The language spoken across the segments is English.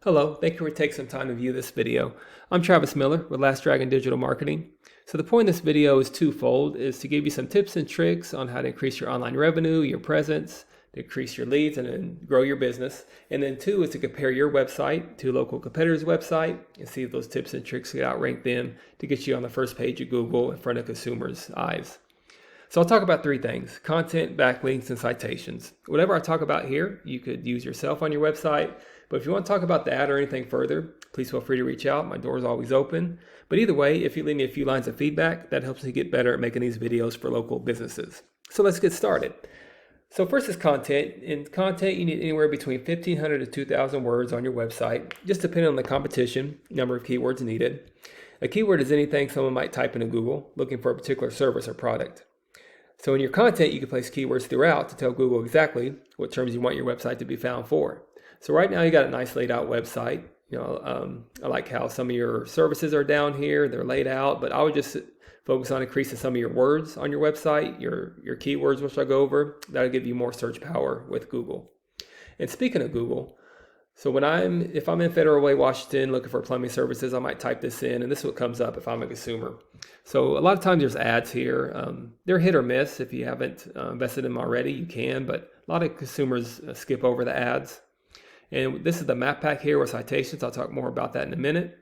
Hello, thank you for taking some time to view this video. I'm Travis Miller with Last Dragon Digital Marketing. So the point of this video is twofold, is to give you some tips and tricks on how to increase your online revenue, your presence, to increase your leads and then grow your business. And then two is to compare your website to a local competitor's website and see if those tips and tricks can outrank them to get you on the first page of Google in front of consumers' eyes. So I'll talk about three things: content, backlinks, and citations. Whatever I talk about here, you could use yourself on your website. But if you want to talk about that or anything further, please feel free to reach out. My door is always open. But either way, if you leave me a few lines of feedback, that helps me get better at making these videos for local businesses. So let's get started. So first is content. In content, you need anywhere between 1,500 to 2,000 words on your website, just depending on the competition, number of keywords needed. A keyword is anything someone might type into Google looking for a particular service or product. So in your content, you can place keywords throughout to tell Google exactly what terms you want your website to be found for. So right now you got a nice laid out website. I like how some of your services are down here, they're laid out, but I would just focus on increasing some of your words on your website, your keywords, which I'll go over. That'll give you more search power with Google. And speaking of Google, so if I'm in Federal Way, Washington, looking for plumbing services, I might type this in, and this is what comes up if I'm a consumer. So a lot of times there's ads here. They're hit or miss. If you haven't invested in them already, you can, but a lot of consumers skip over the ads. And this is the map pack here with citations. I'll talk more about that in a minute.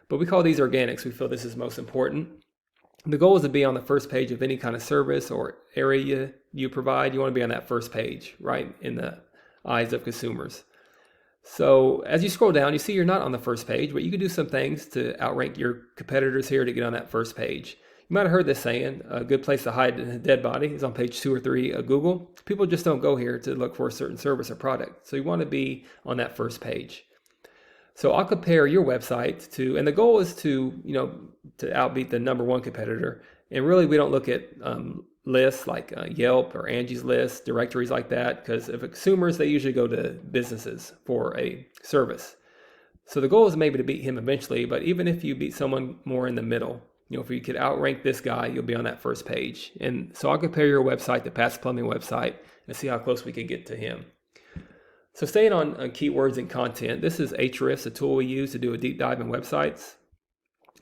But we call these organics. We feel this is most important. The goal is to be on the first page of any kind of service or area you provide. You want to be on that first page, right, in the eyes of consumers. So as you scroll down, you see you're not on the first page, but you can do some things to outrank your competitors here to get on that first page. You might have heard this saying, a good place to hide a dead body is on page 2 or 3 of Google. People just don't go here to look for a certain service or product. So you want to be on that first page. So I'll compare your website to, and the goal is to outbeat the number one competitor. And really, we don't look at lists like Yelp or Angie's List, directories like that, because if consumers, they usually go to businesses for a service. So the goal is maybe to beat him eventually, but even if you beat someone more in the middle, if you could outrank this guy, you'll be on that first page. And so I'll compare your website to Pat's Plumbing website and see how close we can get to him. So staying on keywords and content, this is Ahrefs, a tool we use to do a deep dive in websites.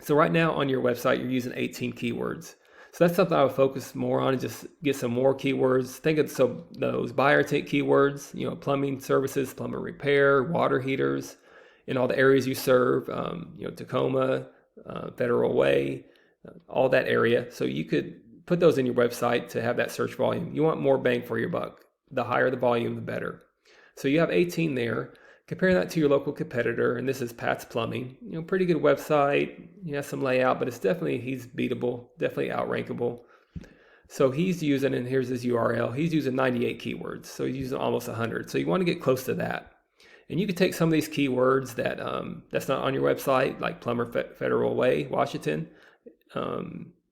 So right now on your website, you're using 18 keywords. So that's something I would focus more on, and just get some more keywords. Think of those buyer intent keywords, plumbing services, plumber repair, water heaters, in all the areas you serve, Tacoma, Federal Way, all that area. So you could put those in your website to have that search volume. You want more bang for your buck. The higher the volume, the better. So you have 18 there. Comparing that to your local competitor, and this is Pat's Plumbing, pretty good website. He has some layout, but he's beatable, definitely outrankable. So he's using, and here's his URL, he's using 98 keywords. So he's using almost 100. So you want to get close to that. And you can take some of these keywords that that's not on your website, like Plumber Federal Way, Washington.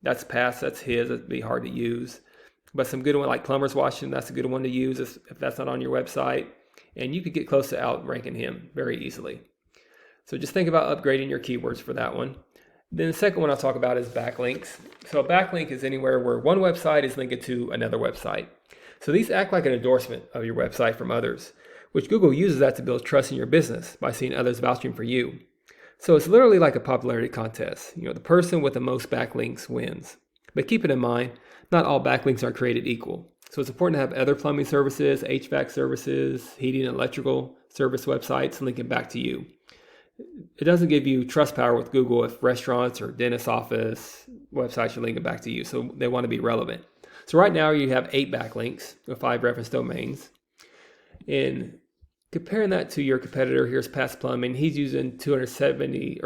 That's Pat's, that's his, it'd be hard to use. But some good one like Plumbers Washington, that's a good one to use if that's not on your website. And you could get close to outranking him very easily. So just think about upgrading your keywords for that one. Then the second one I'll talk about is backlinks. So a backlink is anywhere where one website is linked to another website. So these act like an endorsement of your website from others, which Google uses that to build trust in your business by seeing others vouching for you. So it's literally like a popularity contest. The person with the most backlinks wins. But keep it in mind, not all backlinks are created equal. So it's important to have other plumbing services, HVAC services, heating and electrical service websites linking back to you. It doesn't give you trust power with Google if restaurants or dentist office websites are linking back to you. So they want to be relevant. So right now you have 8 backlinks with 5 reference domains. And comparing that to your competitor, here's Pat's Plumbing. He's using 267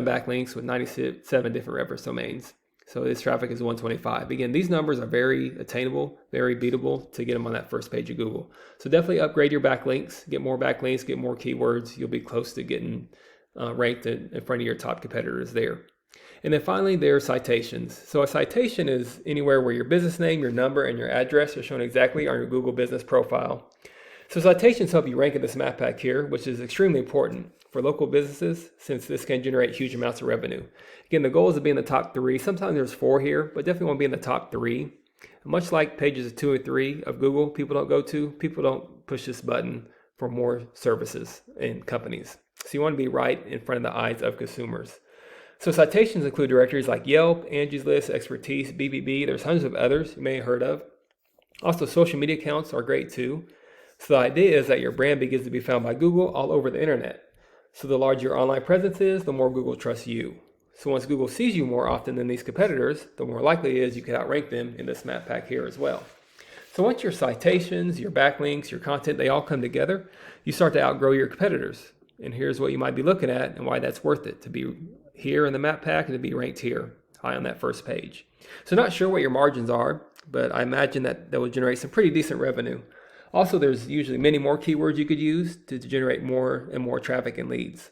backlinks with 97 different reference domains. So his traffic is 125. Again, these numbers are very attainable, very beatable to get them on that first page of Google. So definitely upgrade your backlinks, get more backlinks, get more keywords. You'll be close to getting ranked in front of your top competitors there. And then finally, there are citations. So a citation is anywhere where your business name, your number, and your address are shown exactly on your Google business profile. So citations help you rank in this map pack here, which is extremely important for local businesses since this can generate huge amounts of revenue. Again, the goal is to be in the top 3. Sometimes there's 4 here, but definitely want to be in the top 3. Much like pages 2 and 3 of Google, people don't push this button for more services and companies. So you want to be right in front of the eyes of consumers. So citations include directories like Yelp, Angie's List, Expertise, BBB. There's hundreds of others you may have heard of. Also, social media accounts are great too. So the idea is that your brand begins to be found by Google all over the internet. So the larger your online presence is, the more Google trusts you. So once Google sees you more often than these competitors, the more likely it is you can outrank them in this map pack here as well. So once your citations, your backlinks, your content, they all come together, you start to outgrow your competitors. And here's what you might be looking at and why that's worth it, to be here in the map pack and to be ranked here, high on that first page. So not sure what your margins are, but I imagine that will generate some pretty decent revenue. Also, there's usually many more keywords you could use to generate more and more traffic and leads.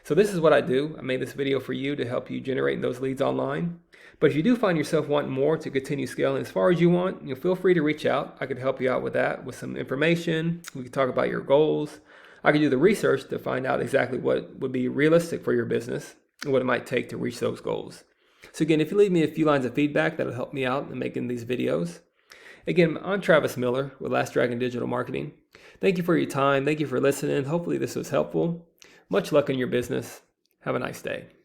So this is what I do. I made this video for you to help you generate those leads online. But if you do find yourself wanting more to continue scaling as far as you want, feel free to reach out. I could help you out with that, with some information. We could talk about your goals. I could do the research to find out exactly what would be realistic for your business and what it might take to reach those goals. So again, if you leave me a few lines of feedback, that'll help me out in making these videos. Again, I'm Travis Miller with Last Dragon Digital Marketing. Thank you for your time. Thank you for listening. Hopefully this was helpful. Much luck in your business. Have a nice day.